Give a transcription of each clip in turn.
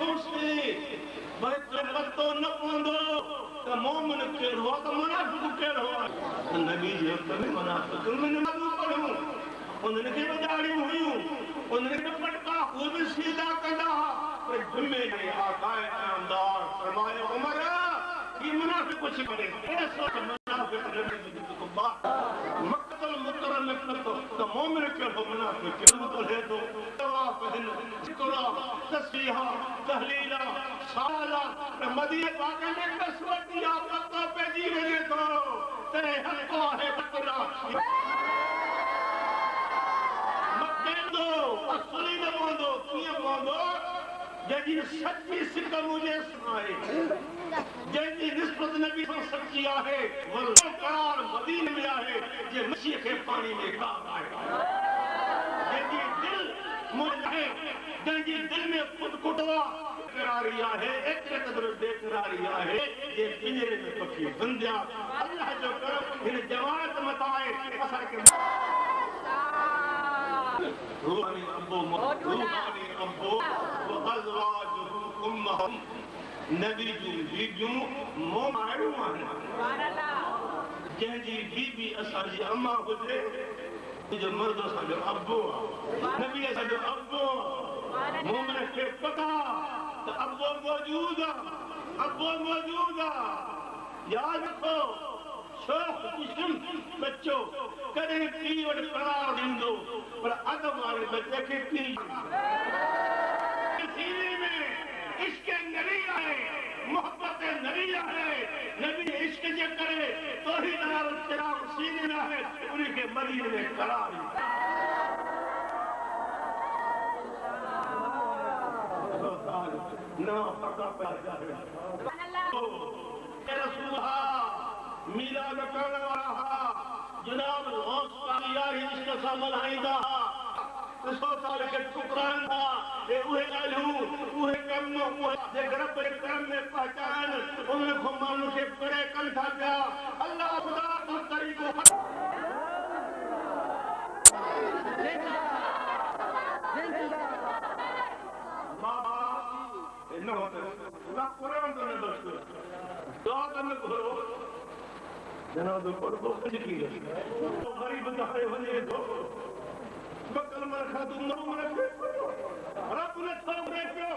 सोचते भाई पतो न पवंदो त मोमिन कहिड़ो आहे त मुनाफ़िक़ कहिड़ो आहे। नबी जे वक़्त में मुनाफ़िक़ नमाज़ूं पढ़ूं उन्हनि खे ॿुधाड़ियूं हुयूं उन्हनि खे पटका उहे बि सीधा कंदा पर जुमे जे आकाए आमदार फरमायो उमर ये मुनाफ़िक़ कुछ करे ऐसो मुनाफ़िक़ नबी को बात मक्तल मुकरम में पतो त मोमिन कहिड़ो मुनाफ़िक़ कहिड़ो तो है तो तवाफ हिन जिकरा तस्बीह तहलीला साला मदीने पाक में कसवती आपको पेजी वञे थो ते हक़ आहे पकड़ा मकेंदो असली न पवंदो कीअं पवंदो जंहिंजी सची सिक मुंहिंजे आहे जंहिंजी निस्बत नबी सां सची आहे वरो करार मदीने में आहे जे मसीह खे पाणी में कार आहे जंहिंजी दिल मुंहिंजे जंहिंजी दिल में ख़ुद कुटवा करारी आहे एतिरे क़दुरु बेकरारी आहे जे पिंजरे में पखी बंदिया अल्लाह जो करम हिन जमात मथां आहे असांखे रूहानी अबो वअज़वाजुहु उम्महुम नबी जूं बीबियूं मोमायूं आहिनि जंहिंजी बीबी असांजी अम्मा हुजे मुंहिंजो मर्द असांजो अबो आहे नबी असांजो अबो मोमिन खे पता त अबो मौजूद आहे यादि रखो शौक़ जिस्म बच्चो कॾहिं पीउ वटि करार ॾींदो पर अदब वारे बच्चे खे पीउ सीने में इश्क नबी आहे मोहब्बत नबी आहे नबी इश्क जे करे तौहीदार चिराग सीने में आहे उनखे मदीने में करार ना पका पैदा है मीलाद करण वारा जनाब गौस कालियारी इश्क सां मल्हाईंदा ॾिसो साल खे ठुकराईंदा हे उहे ॻाल्हियूं उहे कम उहे जे रब जे करम में पहचान उन्हनि खां माण्हुनि खे परे कनि था पिया अल्लाह ख़ुदा जो तरीक़ो जनाब पढ़ो की गरीब दारे वने तो बकल मन खादू मरो मन रब ने थोड़े पियो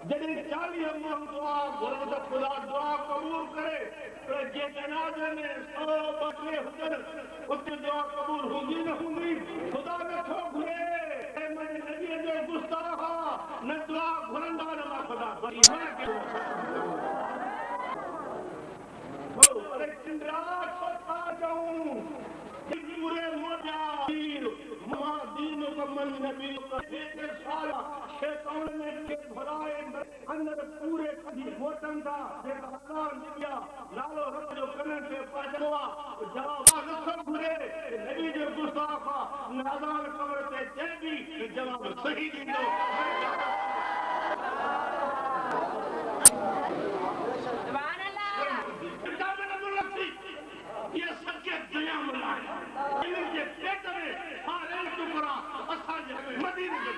जॾहिं 40 माण्हू दुआ घुरनि त ख़ुदा दुआ क़बूल करे पर जे जनाज़े में 100 ॿ 2 हुजनि उते दुआ क़बूल हूंदी न हूंदी ख़ुदा नथो घुरे मुंहिंजे नबीअ जो गुस्ताख न दुआ घुरंदा न मां ख़ुदा अरे चिंद्राज सोचा जाऊं पूरे मोजा दीन को मन नबी को एक साला शैतान ने के भराए अंदर पूरे कभी मोटन था ये अल्लाह दिया लालो रब जो कने पे पाजवा जवाब न घुरे नबी जो गुस्ताख नादान कमर ते जेबी जवाब सही दींदो ये सच्चे दुनिया में लाए इनके पेट में हारे टुकड़ा असांजे मदीने के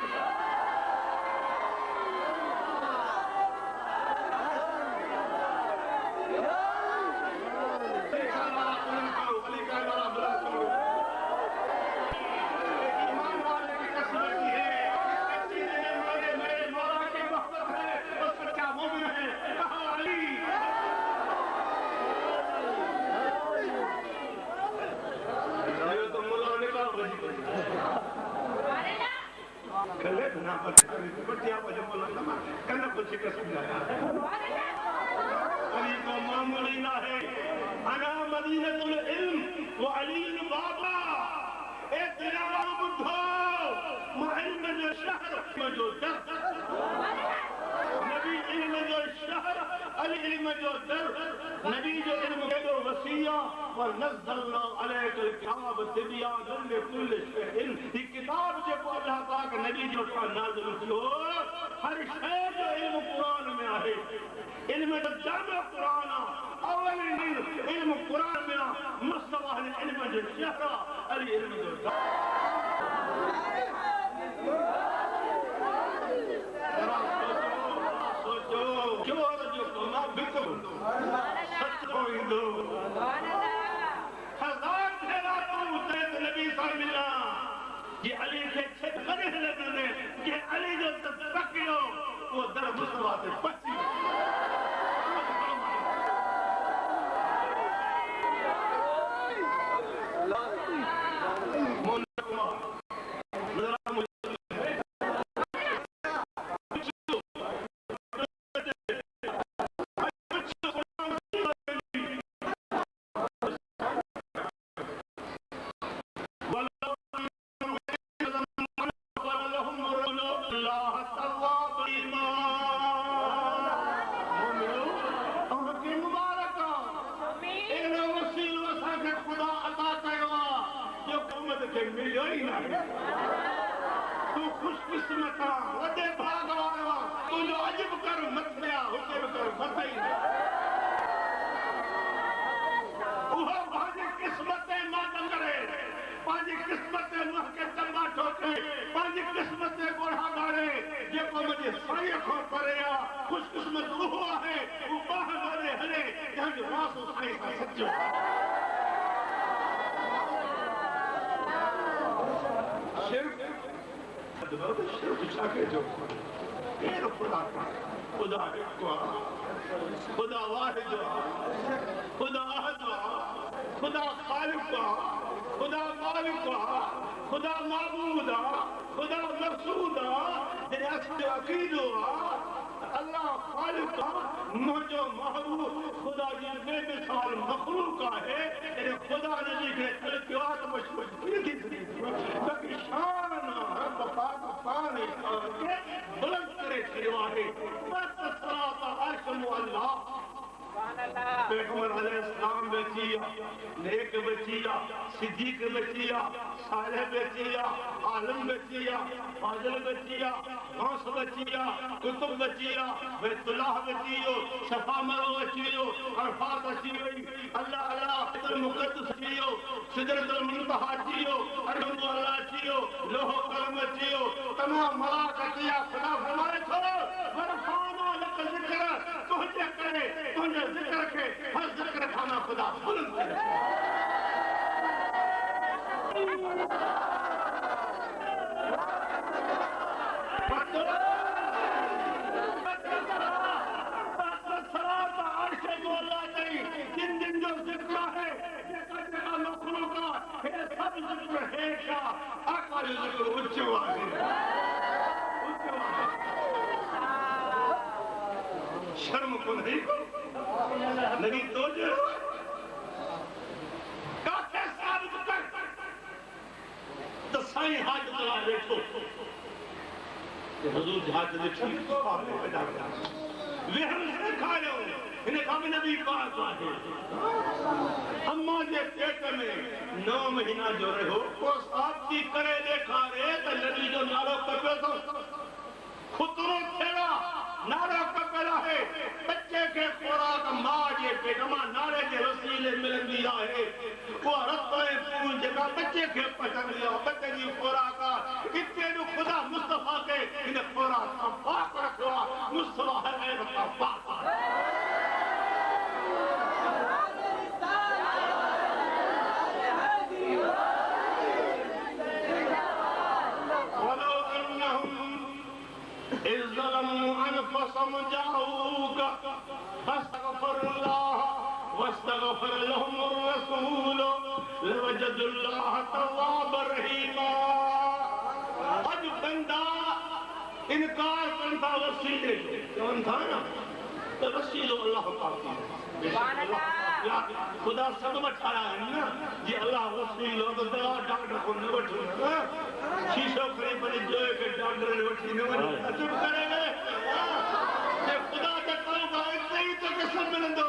मामूली ना है अना मदीनतुल इल्म व अली बाबा ए तेरा बुद्धो इल्म जो शहर जो दर नबी इल्म जो शहर अली इल्म जो दर नबी जो इल्म केॾो वसीया और नज़लना अलैकल किताब तिबयान लिकुल शैइन ही किताब जेको अल्लाह पाक नबी जो नाज़िल थियो हर शइ जो इल्म कुरान में आहे इल्म जो जर्म कुरान अवल इल्म कुरान में मुस्तवा इल्म जो शहर अली इल्म जो वो दर मुस्तफा से बची खुदा वाहिद खुदा अहद खुदा खालिक खुदा मालिक खुदा माबूद खुदा मक़सूद अक़ीदो अल्लाह खालिक मुंहिंजो महबूब खुदा जी बेमिसाल मखलूक आहे खुदा नबी खे कयो आहे त मशहूर थी सघे बाक़ी शान रब पाक पाण खे बुलंद करे छॾियो आहे पैगंबर अलैहिस्सलाम बचिया नेक बचिया सिद्दीक बचिया सालेह बचिया आलम बचिया फाजिल बचिया गौस बचिया कुतुब बचिया बैतुल्लाह बचियो सफा मरो बचियो अरफात अची वई अल्लाह अल्लाह बैतुल मुक़द्दस अचियो सिदरतुल मुंतहा अचियो अरहम अल्लाह अचियो लोहो कलम अचियो तमाम मलाक अचिया खुदा फरमाए थो वरफाना लक ज़िक्र तुझे करे तुझे ज़िक्र के हर ज़िक्र खाना खुदा बुलंद करे जिन जिन जो ज़िक्र है जेका मखलूक है सब ज़िक्र है का आका जो ज़िक्र ऊंचो आहे शर्म को नहीं नबी तो जो काके साबित कर तो साईं हाजत ला बैठो हुजूर हाजत ॾिठी वेहम से खायो इन खां बि नबी पाक आहे अम्मा जे पेट में 9 महीना जो रहो को साबिती करे ॾेखारे त नबी जो नालो कपियो थो खुतरो थिया नारो कपियल आहे बच्चे के खुराक मां जे पेट मां नारे जे वसीले मिलंदी आहे उहा रत ऐं खून जेका बच्चे खे पचंदी आहे बच्चे जी खुराक आहे हिते जो खुदा मुस्तफा खे हिन खुराक खां पाक रखियो आहे मुस्तफा हर ऐब खां पाक आहे فسمجاؤوك فاستغفر الله واستغفر لهم الرسول لوجدوا الله توابا رحيما अज बंदा इनकार करता वसीले कौन था ना तो वसीलो अल्लाह पाक खुदा सब मठाया है ना जी अल्लाह वसीलो तो दवा डॉक्टर को न वठो शीशो खड़ी पड़ी जो के डॉक्टर ने वठी न वठी चुप करेंगे ये खुदा के तौबा इतने ही तो कसम मिलंदो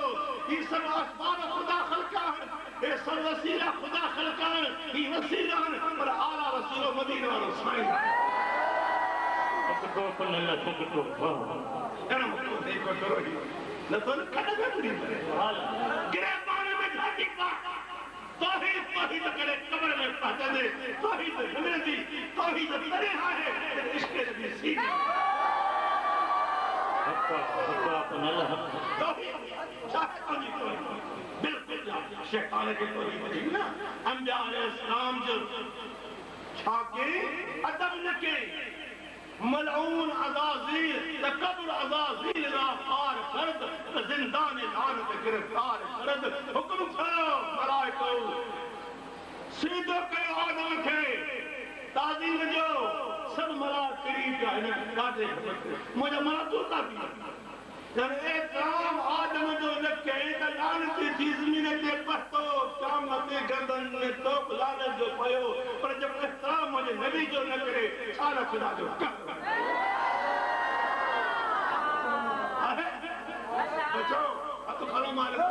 ये सब आसमान खुदा खलका है ये सब वसीला खुदा खलका है ये वसीला पर आला वसीलो मदीना वाला साईं तो अपन अल्लाह को कर्म नहीं को करो न तो कदम पूरी करे गिरे पानी में घाटी का तौहीद तौहीद करे कब्र में पहुंचा दे तौहीद मिलती तौहीद करे है इश्क नबी सीधी अपन अल्लाह तौहीद शैतान की तौहीद बिल्कुल शैतान की तौहीद नहीं ना अंबिया अलैहिस्सलाम जो छाके अदब न के मलऊन अज़ाज़ील तकब्बुर जिंदान लानत गिरफ्तार करद हुक्म करो मलाइको सीधो कयो आदम खे ताज़ीम जो सब मलाक करीब का है काटे मुझे मातू का भी जब एक काम आदम जो लगे त लानती थी ज़मीन ते पतो क़यामत गर्दन में तो लानत जो पयो पर जब एहतराम मुझे नबी जो न करे सारा खुदा जो कर बचो अब तो खलो मालिक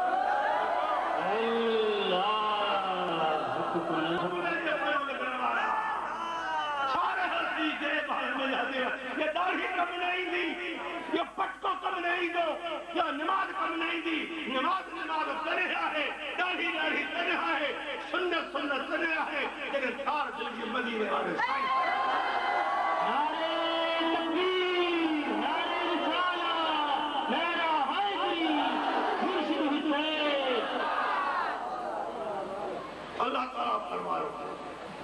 ये दाढ़ी कम नहीं दी, ये पटको कम नहीं दो, ये नमाज कम नहीं दी, नमाज करे है, दाढ़ी करे है, सुन्नत करे है, तेरे सार दिल की मदीने वाले साईं नारे तकबीर नारे रिसाला मेरा हैदरी मुर्शिद हुसैन अल्लाह ताला फरमाओ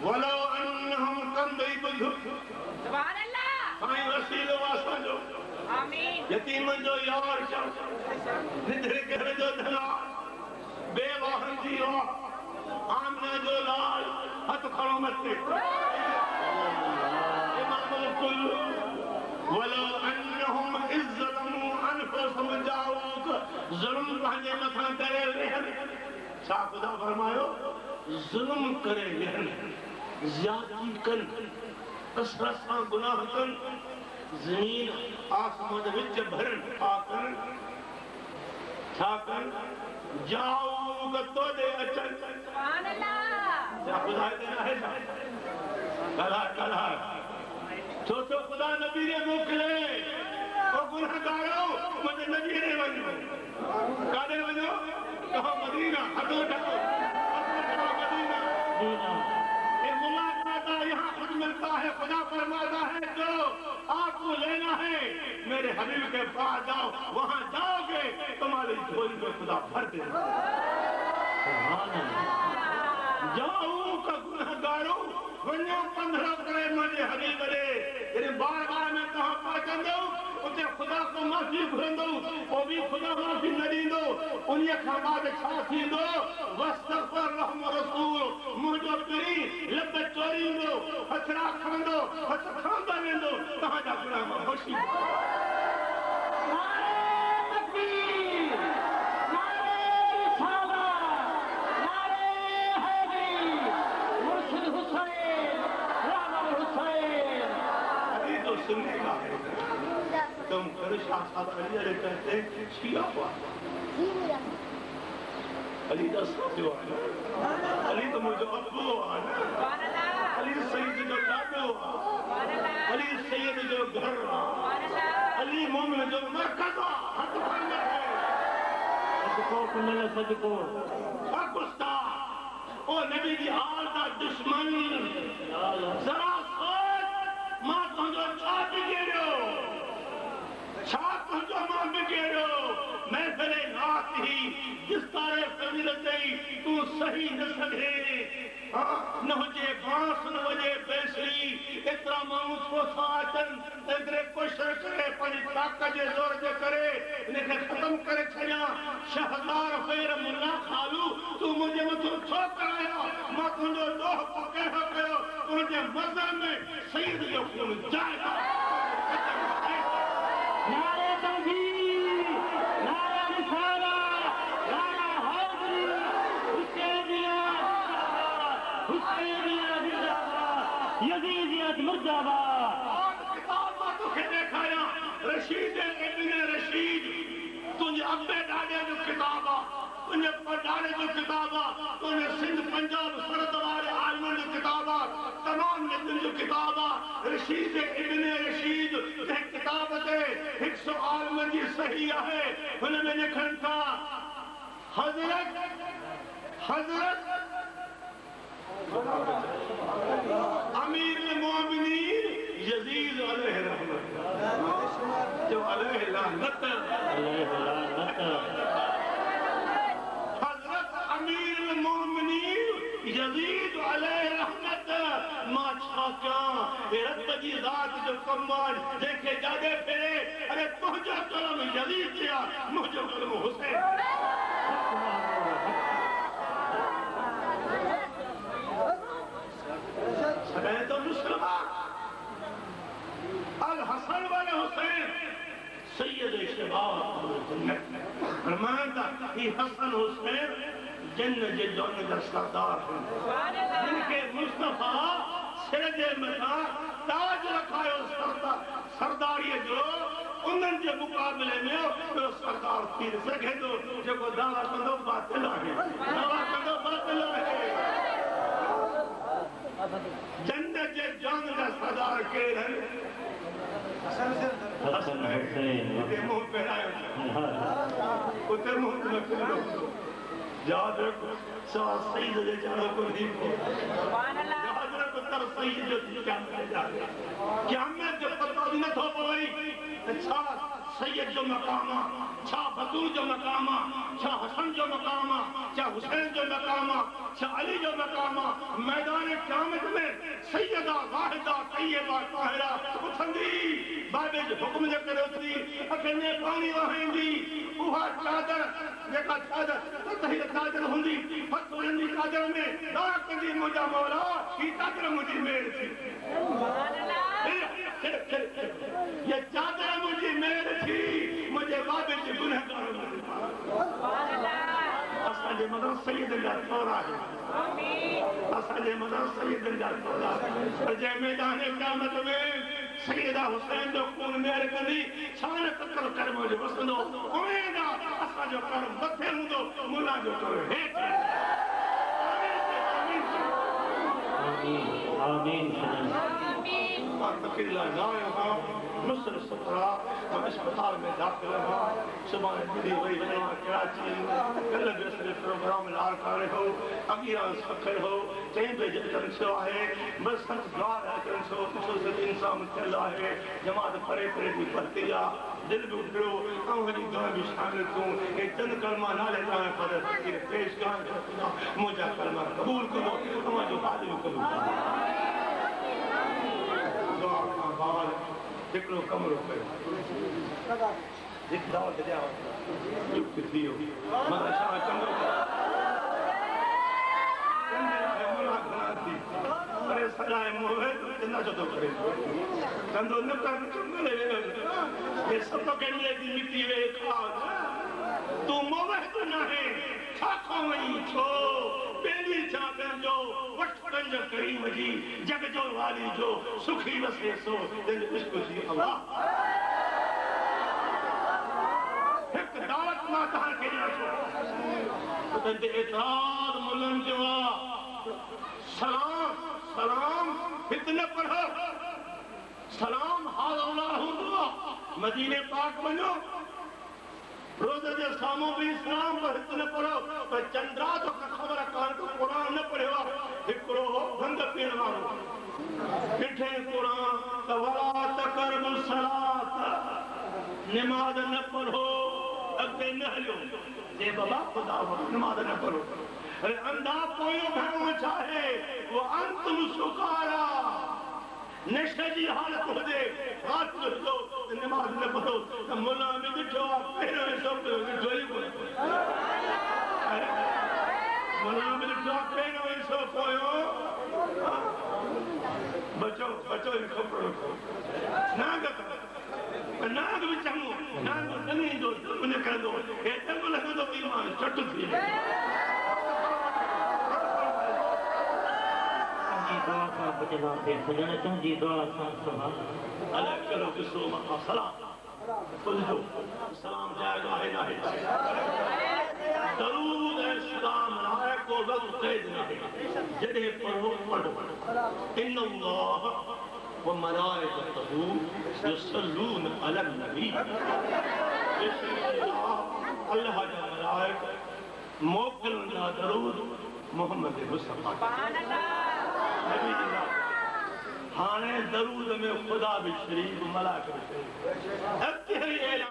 वलो अन्नहुम कंदइबु सुभान अल्लाह साईं वसीलो वासो आमीन यतीम जो यार चल निधर घर जो धला बेवाहन जी हो आमना जो लाल हथ खड़ो मत इमामुल कुल वलो अन्नहुम इज़्ज़लमु अनफुसहुम जाऊक जुल्म पंहिंजे मथां करे वेहनि छा खुदा फरमायो जुल्म करे वेहनि ज़्यादती कनि कसरत सां गुनाह कनि ज़मीन आसमान विच भरन आकन छा कन जाओ तो दे अचन सुभान अल्लाह क्या खुदा देना है कला तो खुदा नबी ने मोकले ओ गुनाहगारो मुझे नबी ने वञो काॾे वञो कहो मदीना हथो ढको मदीना ये मुलाकात यहाँ खुद मिलता है खुदा फरमाता है जो आपको लेना है मेरे हबीब के पास जाओ वहां जाओगे तुम्हारी झोली में खुदा भर देगा जाओ का गुनाहगारो वञो 15 करे मुझे हबीब रे यानी बार में कहां पहुंचंदो उते खुदा को माफी घुरंदो वो भी खुदा माफी न दींदो उन्हीं खां बाद छा थींदो वस्तगफर रहम रसूल मुझो पीरी लब चोरींदो हथरा खंदो हथ खंदा वेंदो तहां जा गुनाह होशी नारे तकबीर नारे रिसाला नारे हैदरी मुर्शिद हुसैन राम हुसैन अभी तो सुनने का है तुम कर शाह साहब अली अरे कहते शिया हुआ अली दा साथियो अली तो मुझे अब्बू अली सईद जो दादो अली सैयद जो घर अली मोमिन जो मरकज हथ खंड है सदको कुनल सदको पाकिस्तान ओ नबी जी आल दा दुश्मन जरा सोच मां तुझो छा बिगड़ियो छा तुझो मां बिगड़ियो महफिल नात ही जिस तारे फजीलत तू सही न सघे न हुजे बांस न वजे बेसरी एतिरा माण्हू सोसा अचनि एतिरे कोशिश करे पंहिंजी ताक़त जे ज़ोर जे करे इनखे ख़तम करे छॾियां 6000 फेर मुला खालू तू मुंहिंजे मथां छो करायो मां तुंहिंजो ॾोह कहिड़ो कयो तुंहिंजे मज़हब में सईद जो खून जाएगा नारे तकबीर नारे रिसाला नारे हैदरी हुसैनिया जिंदाबाद यजीदियत मुर्दाबाद किताब में तुखे देखाया रशीद इब्न रशीद तुझे अब्बे ॾाॾे जो किताब आहे तुझे पढ़ाड़े जो किताब आहे तुझे सिंध पंजाब सरहद वारे आलमनि जो किताब आहे तमाम नदियुनि जो किताब आहे रशीद इब्न रशीद जंहिं किताब ते 100 आलमनि जी सही आहे हुन में लिखनि था हज़रत अमीर मोमिनीन यजीद अलैहि रहमत जो अलैहि लानत हज़रत अमीर मोमिनीन यजीद अलैहि रहमत मां छा कयां रब जी ज़ात जो कमाल जंहिंखे जाॾे फिरे अरे तुंहिंजो कलम यजीद थिया मुझे कलम हुसैन सदैव तो मुसलमान अल हसन वाले हुसैन सैयद शबाब फरमाता कि हसन हुसैन जन्नत जे दोन का सरदार हैं जिनके मुस्तफा सिर जे मथा ताज रखायो सरदारी जो उन्हनि जे मुक़ाबले में तो सरदार थी सके तो जेको दावा कंदो बातिल आहे जन्नत जे जान का सरदार के हसन हुसैन उते मुंह पेरायो उते मुंह न पेरो याद रखो सवा सईद जे जानो को दी सुभान अल्लाह याद रखो तर सईद जो क्या क़यामत जो पतो न थो पई अच्छा सैयद जो मकाम छा बतूर जो मकाम छा हसन जो मकाम छा हुसैन जो मकाम छा अली जो मकाम मैदान क़यामत में सैयदा वाहिदा तैयबा ताहिरा उथंदी बाबे जो हुक्म जे करे उथी अखने पानी वहेंदी उहा चादर जेका चादर तहिल चादर हुंदी फतवंदी चादर में दा कंदी मुजा मौला ही चादर मुजी मेर थी सुभान अल्लाह ये चादर मुजी मेर थी मुझे बाबे जे गुनहगार सुभान अल्लाह असा जे मदर सैयद जा तोरा है आमीन असा जे मदर सैयद जा तोरा पर जे मैदान क़यामत में सैयदा हुसैन जो खून मेर कंदी छान कतर कर मुझे वसंदो उमेदा असा जो कर मथे हुंदो मुला जो कर हेठ आमीन आमीन आमीन अल्लाह ना मुसल सफरा हम अस्पताल में दाखिल हुआ सुबह दिल्ली वही बना कराची कल भी असले प्रोग्राम लार कर हो अगिया सखर हो चई बजे जन सो है बस संत द्वार है जन सो तो से इंसान चला है जमात परे परे की पतिया दिल भी उठो अवली दुआ भी शामिल तू के चंद कलमा ना लेता है पर ये पेश का मुझे कलमा कबूल करो हम जो तालीम करो दुआ का बाबा देखो कमरो पे एक दावत दे आओ युक्त थियो मगर शाह कमरो अरे सजाए मोहे जितना जो तो करे कंदो न कर चंगले ये सब तो कहने दी मिट्टी वे खा तू मोहे तो नहीं खाखो वही छो बेली छा जो वट पंज करीम जी जग जो वाली जो सुखी वसे सो दिल इश्क जी अल्लाह एक दावत ना था के ना छो तो एतराज मुलन जो सलाम सलाम इतने पढ़ो सलाम हाल अल्लाह हुआ मदीने पाक बनो रोज़ जे सामो भी इस्लाम पर इतने पढ़ो तो चंद्रा तो खबर कान को कुरान न पढ़ो हिकड़ो गंद पीण वालो मिठे कुरान तवला तकरब सलात नमाज न पढ़ो अगे न हलो जे बाबा खुदा नमाज न पढ़ो अरे अंधा पोयो भणो चाहे वो अंतम सुकारा नशे जी हालत हो दे हाथ लो नमाज न पढ़ो तो मुला में बिठो पेरो सब जोई को मुला में बिठो पेरो सब पोयो बचो बचो खबर नाग नाग भी चंगो नाग तनी दो उन्हें कर दो ये तंग लगे तो ईमान चट थी बचना थे खुदा तुझी दुआ सुबह अल्लाह करो कि सुमा सलाम सुनो सलाम जाएगा है ना दरूद इस्लाम लाए को वक्त तेज नहीं जड़े पढ़ो पढ़ो इन्नल्लाह व मलाइकतहु युसल्लून अलन नबी अल्लाह के मलाइक मोकलन दा दरूद मोहम्मद मुस्तफा सुभान अल्लाह नबी अल्लाह हाने दरूद में खुदा भी शरीफ मलाइका भी शरीफ अब